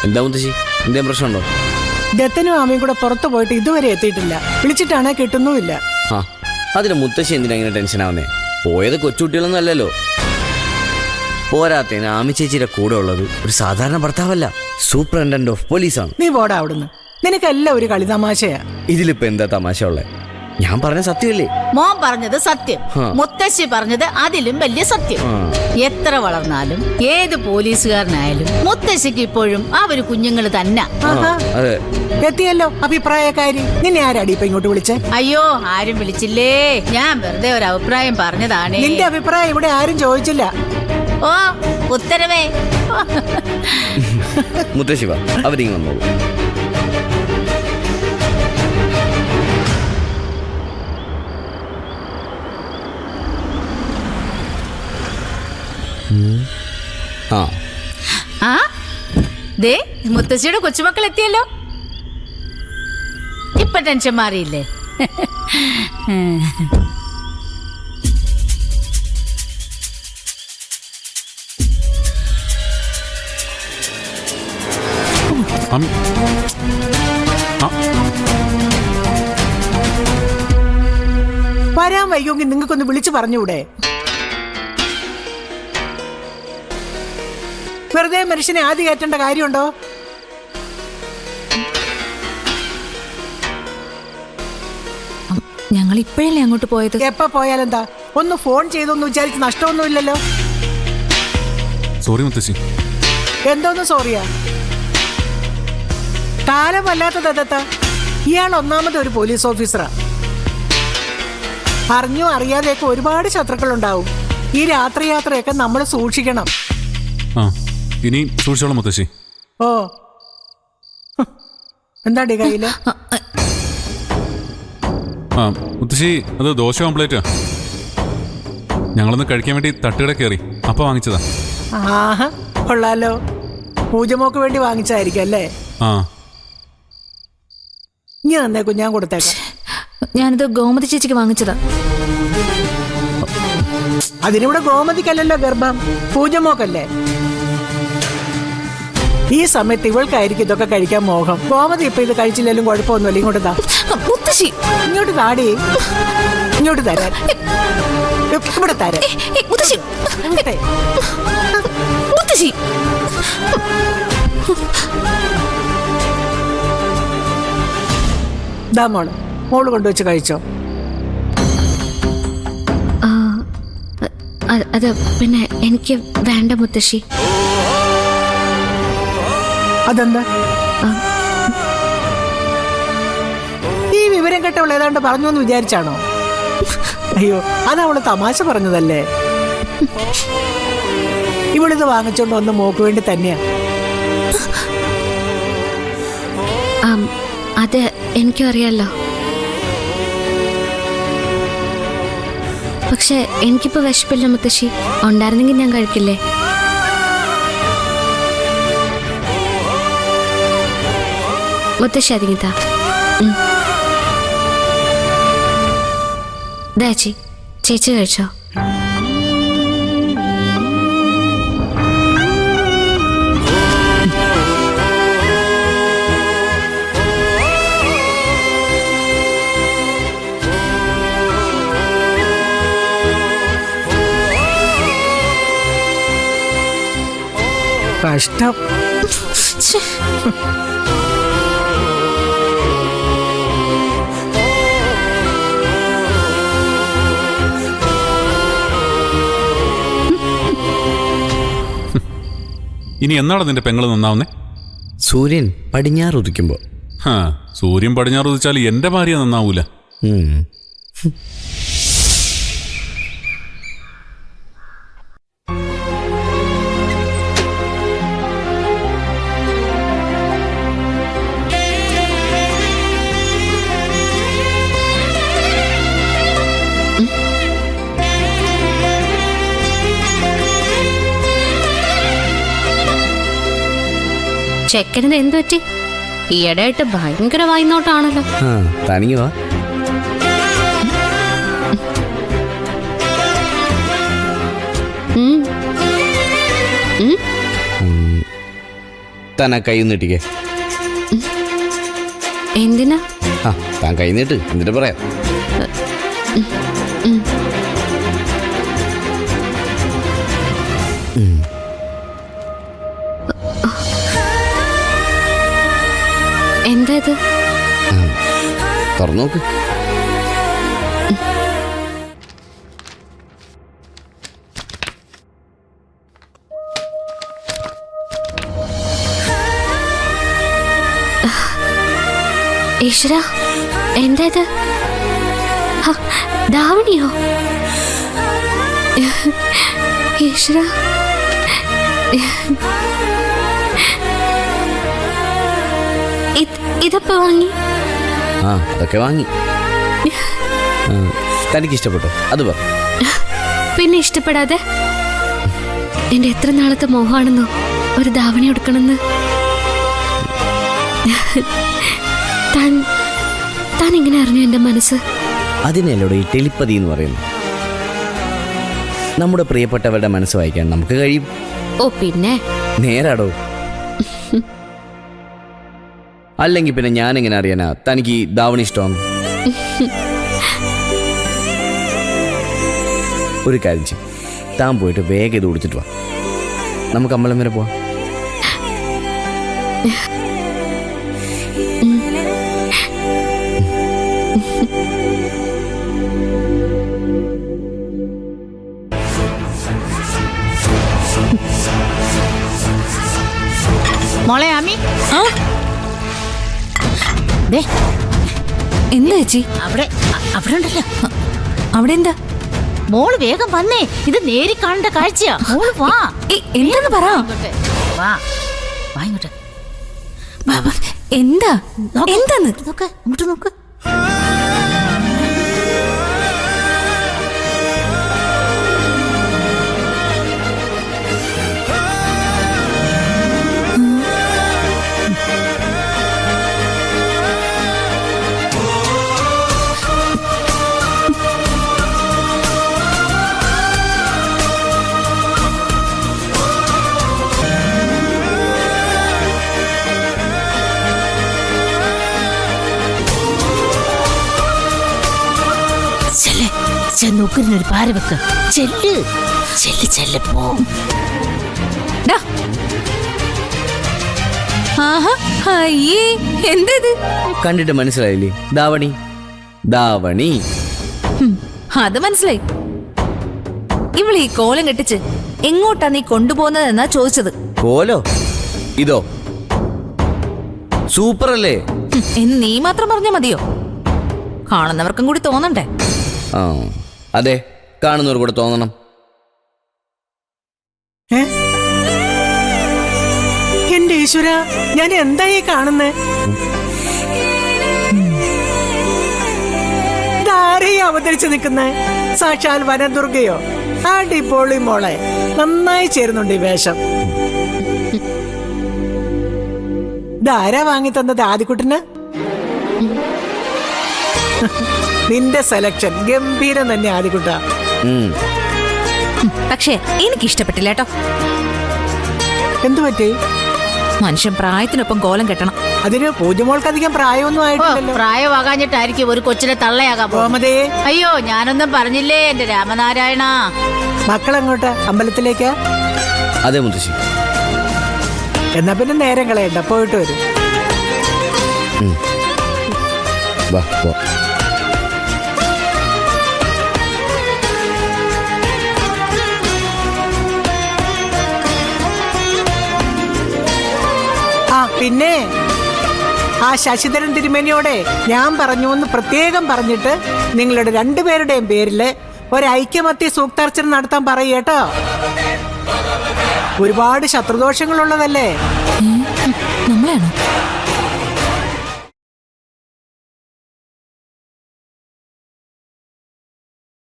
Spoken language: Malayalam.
എന്താ മുത്തശ്ശി, എന്തേലും പ്രശ്നമുണ്ടോ? ദത്തനും ആമയും കൂടെ പുറത്തു പോയിട്ട് ഇതുവരെ എത്തിയിട്ടില്ല. വിളിച്ചിട്ടാണെ കിട്ടുന്നുമില്ല. ആ, അതിന് മുത്തശ്ശി എന്തിനാ ഇങ്ങനെ ടെൻഷനാവുന്നേ? പോയത് കൊച്ചുകുട്ടികളൊന്നും അല്ലല്ലോ. പോരാത്തതിന് ആമി ചേച്ചിയുടെ കൂടെ ഉള്ളത് ഒരു സാധാരണ ഭർത്താവല്ല, സൂപ്രണ്ടന്റ് ഓഫ് പോലീസാണ്. നീ പോടാ അവിടുന്ന്. നിനക്കെല്ലാം ഒരു കളി തമാശയാ. ഇതിലിപ്പോ എന്താ തമാശ ഉള്ളേ? ഞാൻ പറഞ്ഞ സത്യമല്ലേ? മോൻ പറഞ്ഞത് സത്യം, മുത്തശ്ശി പറഞ്ഞത് അതിലും വലിയ സത്യം. എത്ര വളർന്നാലും ഏത് പോലീസുകാരനായാലും മുത്തശ്ശിക്ക് ഇപ്പോഴും ആ ഒരു കുഞ്ഞുങ്ങൾ തന്നെ. അതെ, എത്തിയല്ലോ അഭിപ്രായക്കാരി. നിന്നെ ആരാടി ഇപ്പൊ ഇങ്ങോട്ട് വിളിച്ചേ? അയ്യോ, ആരും വിളിച്ചില്ലേ, ഞാൻ വെറുതെ ഒരു അഭിപ്രായം പറഞ്ഞതാണ്. നിന്റെ അഭിപ്രായം ഇവിടെ ആരും ചോദിച്ചില്ല. ഓ, ഉത്തരവേ. മുത്തശ്ശി വാ, അവരിങ്ങ് വന്നോളൂ. ആ ദേ, മുത്തശ്ശിയുടെ കൊച്ചുമക്കൾ എത്തിയല്ലോ. ഇപ്പൊ ടെൻഷൻ മാറിയില്ലേ? വരാൻ വയ്യെങ്കിൽ നിങ്ങൾക്കൊന്ന് വിളിച്ചു പറഞ്ഞൂടെ? വെറുതെ മനുഷ്യനെ ആദ്യം കയറ്റേണ്ട കാര്യമുണ്ടോ? ഞങ്ങൾ ഇപ്പോഴല്ലേ അങ്ങോട്ട് പോയത്. എപ്പ പോയാലെന്താ? ഒന്ന് ഫോൺ ചെയ്തൊന്ന് വിചാരിച്ച് നഷ്ടമൊന്നുമില്ലല്ലോ. സോറി മുത്തശ്ശി. എന്തോന്ന് സോറിയാ? കാലമല്ലാത്ത ദത്ത, ഇയാൾ ഒന്നാമത് ഒരു പോലീസ് ഓഫീസറാ. അറിഞ്ഞോ അറിയാതെയൊക്കെ ഒരുപാട് ശത്രുക്കളുണ്ടാവും. ഈ രാത്രി യാത്രയൊക്കെ നമ്മൾ സൂക്ഷിക്കണം. ആ, ഇനി സൂക്ഷിച്ചോളാം മുത്തശ്ശി. ഓ, എന്താടി കയ്യില്? ആ മുത്തശ്ശി, അത് ദോശ ഓംപ്ലേറ്റാ. ഞങ്ങളൊന്ന് കഴിക്കാൻ വേണ്ടി തട്ടുകട കയറി, അപ്പൊ വാങ്ങിച്ചതാ. ആഹാ, കൊള്ളാലോ. പൂജമോക്ക് വേണ്ടി വാങ്ങിച്ചായിരിക്കും അല്ലേ? ആ, ഇനി തന്നേക്കും, ഞാൻ കൊടുത്തേക്കാം. ഞാനിത് ഗോമതി ചേച്ചിക്ക് വാങ്ങിച്ചതാ. അതിനിവിടെ ഗോമതിക്കല്ലല്ലോ ഗർഭം, പൂജമോക്കല്ലേ. ഈ സമയത്ത് ഇവൾക്കായിരിക്കും ഇതൊക്കെ കഴിക്കാൻ മോഹം. ഗോമതി ഇപ്പൊ ഇത് കഴിച്ചില്ലെങ്കിലും കുഴപ്പമൊന്നുമല്ല. ഇങ്ങോട്ട് താ മുത്തശ്ശി, ഇങ്ങോട്ട് താടി. ഇങ്ങോട്ട് തരാൻ, ഇവിടെ തരാൻ. മുത്തശ്ശി, മുത്തശ്ശി. ദാ മോള് കൊണ്ടുവച്ച് കഴിച്ചോ. അത് പിന്നെ എനിക്ക് വേണ്ട മുത്തശ്ശി. അതെന്താ? ഈ വിവരം കേട്ടവൾ ഏതാണ്ട് പറഞ്ഞു എന്ന് വിചാരിച്ചാണോ? അയ്യോ, അതവള് തമാശ പറഞ്ഞതല്ലേ. ഇവളിത് വാങ്ങിച്ചോണ്ട് വന്ന് മോക്ക് വേണ്ടി തന്നെയാ. അത് എനിക്കും അറിയാലോ. പക്ഷെ എനിക്കിപ്പോ വിശപ്പില്ല മുത്തശ്ശി. ഉണ്ടായിരുന്നെങ്കിൽ ഞാൻ കഴിക്കില്ലേ. മുത്തശ്ശി അതിങ്ങിതാ. ചേച്ചി, ചേച്ചി കഴിച്ചോ. കഷ്ടം. ഇനി എന്നാണ് നിന്റെ പെങ്ങള് നന്നാവുന്നേ? സൂര്യൻ പടിഞ്ഞാറ് ഉദിക്കുമ്പോ. സൂര്യൻ പടിഞ്ഞാറ് ഉദിച്ചാൽ എന്റെ ഭാര്യ നന്നാവൂല. ചെക്കന് എന്ത് പറ്റി? ഈയിടെയായിട്ട് ഭയങ്കര വായ്നോട്ടാണല്ലോ. തനിങ്ങി വാ. താൻ ആ കൈ നീട്ടിക്കേ. എന്തിനാ? ആ താൻ കൈ നീട്ട്, എന്നിട്ട് പറയാം. എന്താ ഇത്? തുറന്നു നോക്ക്. ഈശ്വര, എന്താ ഇത്? ധാവണിയോ? ഈശ്വര, ഇതപ്പോ വാങ്ങി? ആ അതൊക്കെ വാങ്ങി. തനിക്ക് ഇഷ്ടപ്പെട്ടോ? അത് പറ. പിന്നെ ഇഷ്ടപ്പെടാതെ? എന്റെ എത്ര നാളത്തെ മോഹമാണെന്നോ ഒരു ധാവണി എടുക്കണമെന്ന്. താൻ എങ്ങനെ അറിഞ്ഞു എന്റെ മനസ്സ്? അതിനല്ലോടെ ഈ ടെലിപ്പതി എന്ന് പറയുന്നു. നമ്മുടെ പ്രിയപ്പെട്ടവരുടെ മനസ്സ് വായിക്കാൻ നമുക്ക് കഴിയും. ഓ പിന്നെ നേരാടോ. അല്ലെങ്കിൽ പിന്നെ ഞാൻ എങ്ങനെ അറിയാനാ തനിക്ക് ധാവണി ഇഷ്ടമാണ്? ഒരു കാര്യം ചെയ്യും, താൻ പോയിട്ട് വേഗം ഇത് കൊടുത്തിട്ട് വാ, നമുക്ക് അമ്പലം വരെ പോവാം. മോളെ ആമി, ദേ എന്താ ചേച്ചി? അവിടെ അവിടെ ഉണ്ടല്ലോ. അവിടെ എന്താ? മോള് വേഗം വന്നേ, ഇത് നേരി കാണേണ്ട കാഴ്ചയാ. മോള് വാ. എന്താന്ന് പറ. ഇങ്ങോട്ട് വാ, വാ ഇങ്ങോട്ട്. വാ, വാ. എന്താ? നോക്ക്, എന്താന്ന്? നോക്ക്, ഇങ്ങോട്ട് നോക്ക്. നോക്കുന്നൊരു പാര വെക്ക്. ചെല്ല് ചെല്ല് ചെല്ല് പോ. എന്താ ഇത്? കണ്ടിട്ട് മനസ്സിലായില്ലേ? ധാവണി, ധാവണി. അത് മനസ്സിലായി. ഇവള് ഈ കോലം കെട്ടിച്ച് എങ്ങോട്ടാ നീ കൊണ്ടുപോകുന്നതെന്നാ ചോദിച്ചത്. കോലോ? ഇതോ? സൂപ്പർ അല്ലേ? എന്ന് നീ മാത്രം പറഞ്ഞാ മതിയോ? കാണുന്നവർക്കും കൂടി തോന്നണ്ടേ? ആ അതെ, കാണുന്നവർ കൂടെ തോന്നണം. എന്റെ ഈശ്വര, ഞാൻ എന്തായി കാണുന്നേ? ഇതാരെയും അവതരിച്ച് നിൽക്കുന്നേ? സാക്ഷാൽ വനദുർഗയോ? അടിപൊളി മോളെ, നന്നായി ചേരുന്നുണ്ട് ഈ വേഷം. ഇതാരാ വാങ്ങി തന്നത് ആദിക്കുട്ടിന്? നിന്റെ സെലക്ഷൻ ഗംഭീരം തന്നെ ആദിക്കുട്ട. പക്ഷേ എനിക്ക് ഇഷ്ടപ്പെട്ടില്ല കേട്ടോ. എന്തു പറ്റി? മനുഷ്യൻ പ്രായത്തിനൊപ്പം കോലം കെട്ടണം. അതിന് പൂജമോൾക്ക് അധികം പ്രായമൊന്നും ആയിട്ടില്ലല്ലോ. പ്രായമാകാഞ്ഞിട്ടായിരിക്കും ഒരു കൊച്ചിനെ തള്ളയാകാൻ ഗോമതേ. അയ്യോ, ഞാനൊന്നും പറഞ്ഞില്ലേ എന്റെ രാമനാരായണ. മക്കളെങ്ങോട്ട്? അമ്പലത്തിലേക്ക്? അതെ മുത്തശ്ശി. എന്നാ പിന്നെ നേരം കളയണ്ട, പോയിട്ട് വരും. വാ പോ. പിന്നെ ആ ശശിധരൻ തിരുമേനിയോടെ ഞാൻ പറഞ്ഞു എന്ന് പ്രത്യേകം പറഞ്ഞിട്ട് നിങ്ങളുടെ രണ്ടുപേരുടെയും പേരില് ഒരു ഐക്യമത്യ സൂക്താർച്ചന നടത്താൻ പറയേട്ടോ. ഒരുപാട് ശത്രുദോഷങ്ങളുള്ളതല്ലേ. നമ്മളാണോ?